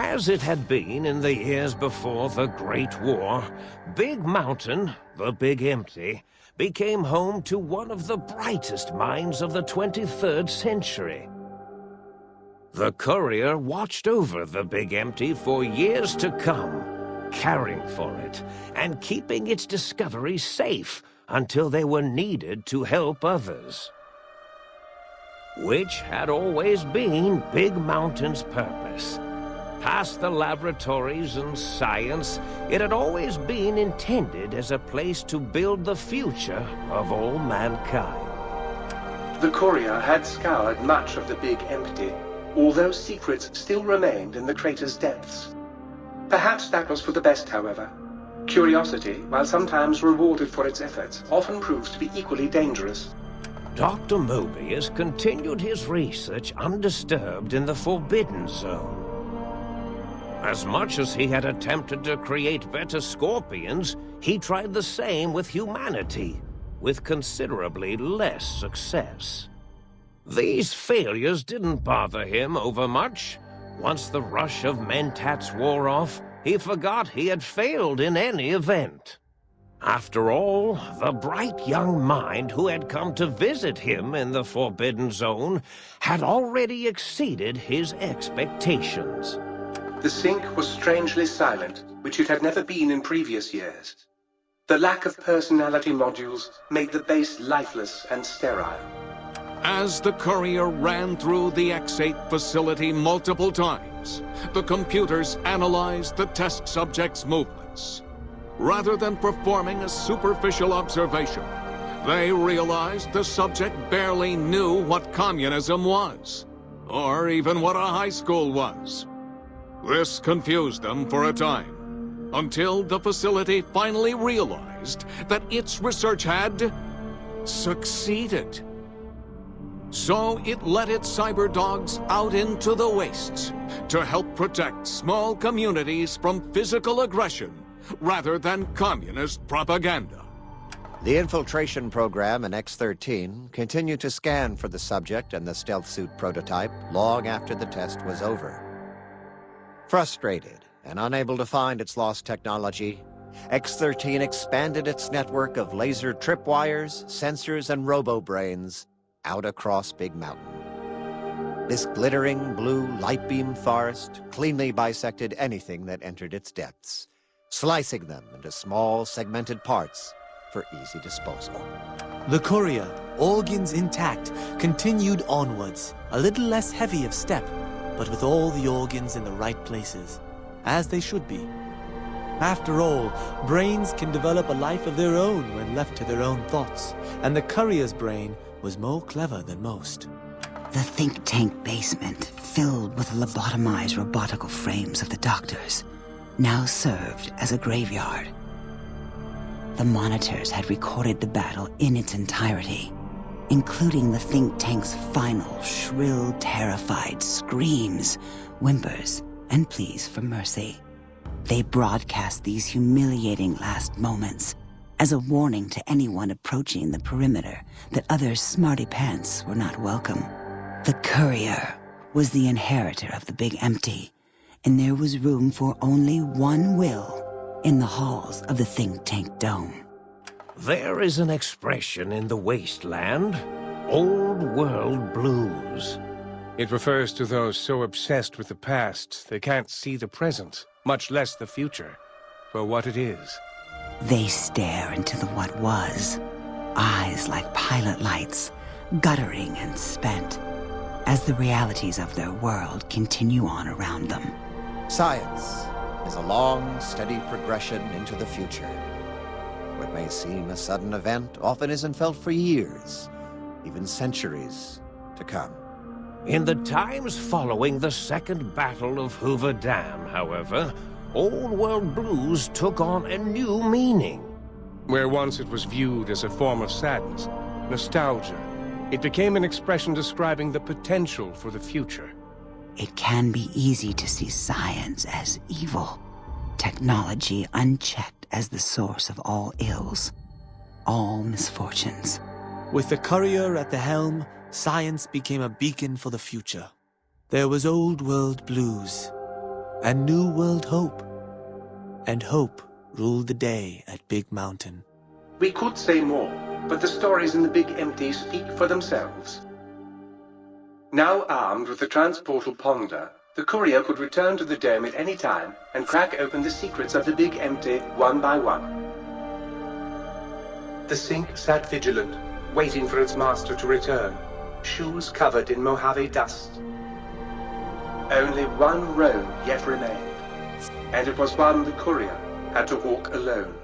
As it had been in the years before the Great War, Big Mountain, the Big Empty, became home to one of the brightest minds of the 23rd century. The Courier watched over the Big Empty for years to come, caring for it and keeping its discoveries safe until they were needed to help others. Which had always been Big Mountain's purpose. Past the laboratories and science, it had always been intended as a place to build the future of all mankind. The Courier had scoured much of the Big Empty, although secrets still remained in the crater's depths. Perhaps that was for the best, however. Curiosity, while sometimes rewarded for its efforts, often proves to be equally dangerous. Dr. Mobius continued his research undisturbed in the Forbidden Zone. As much as he had attempted to create better scorpions, he tried the same with humanity, with considerably less success. These failures didn't bother him overmuch. Once the rush of mentats wore off, he forgot he had failed in any event. After all, the bright young mind who had come to visit him in the Forbidden Zone had already exceeded his expectations. The sink was strangely silent, which it had never been in previous years. The lack of personality modules made the base lifeless and sterile. As the Courier ran through the X8 facility multiple times, the computers analyzed the test subject's movements. Rather than performing a superficial observation, they realized the subject barely knew what communism was, or even what a high school was. This confused them for a time, until the facility finally realized that its research had succeeded. So it let its cyber dogs out into the wastes to help protect small communities from physical aggression rather than communist propaganda. The infiltration program in X-13 continued to scan for the subject and the stealth suit prototype long after the test was over. Frustrated and unable to find its lost technology, X-13 expanded its network of laser tripwires, sensors, and robo-brains out across Big Mountain. This glittering blue light-beam forest cleanly bisected anything that entered its depths, slicing them into small, segmented parts for easy disposal. The Courier, organs intact, continued onwards, a little less heavy of step, but with all the organs in the right places, as they should be. After all, brains can develop a life of their own when left to their own thoughts, and the Courier's brain was more clever than most. The think tank basement, filled with the lobotomized robotical frames of the doctors, now served as a graveyard. The monitors had recorded the battle in its entirety, including the think tank's final, shrill, terrified screams, whimpers, and pleas for mercy. They broadcast these humiliating last moments as a warning to anyone approaching the perimeter that other smarty pants were not welcome. The Courier was the inheritor of the Big Empty, and there was room for only one will in the halls of the think tank dome. There is an expression in the wasteland, old world blues. It refers to those so obsessed with the past they can't see the present, much less the future, for what it is. They stare into the what was, eyes like pilot lights, guttering and spent, as the realities of their world continue on around them. Science is a long, steady progression into the future. What may seem a sudden event often isn't felt for years, even centuries to come. In the times following the Second Battle of Hoover Dam, however, Old World Blues took on a new meaning. Where once it was viewed as a form of sadness, nostalgia, it became an expression describing the potential for the future. It can be easy to see science as evil, technology unchecked as the source of all ills, all misfortunes. With the Courier at the helm, science became a beacon for the future. There was Old World Blues, and New World hope. And hope ruled the day at Big Mountain. We could say more, but the stories in the Big Empty speak for themselves. Now armed with the transportal Ponder, the courier could return to the dome at any time and crack open the secrets of the Big Empty one by one. The Sink sat vigilant, waiting for its master to return, shoes covered in Mojave dust. Only one road yet remained, and it was one the courier had to walk alone.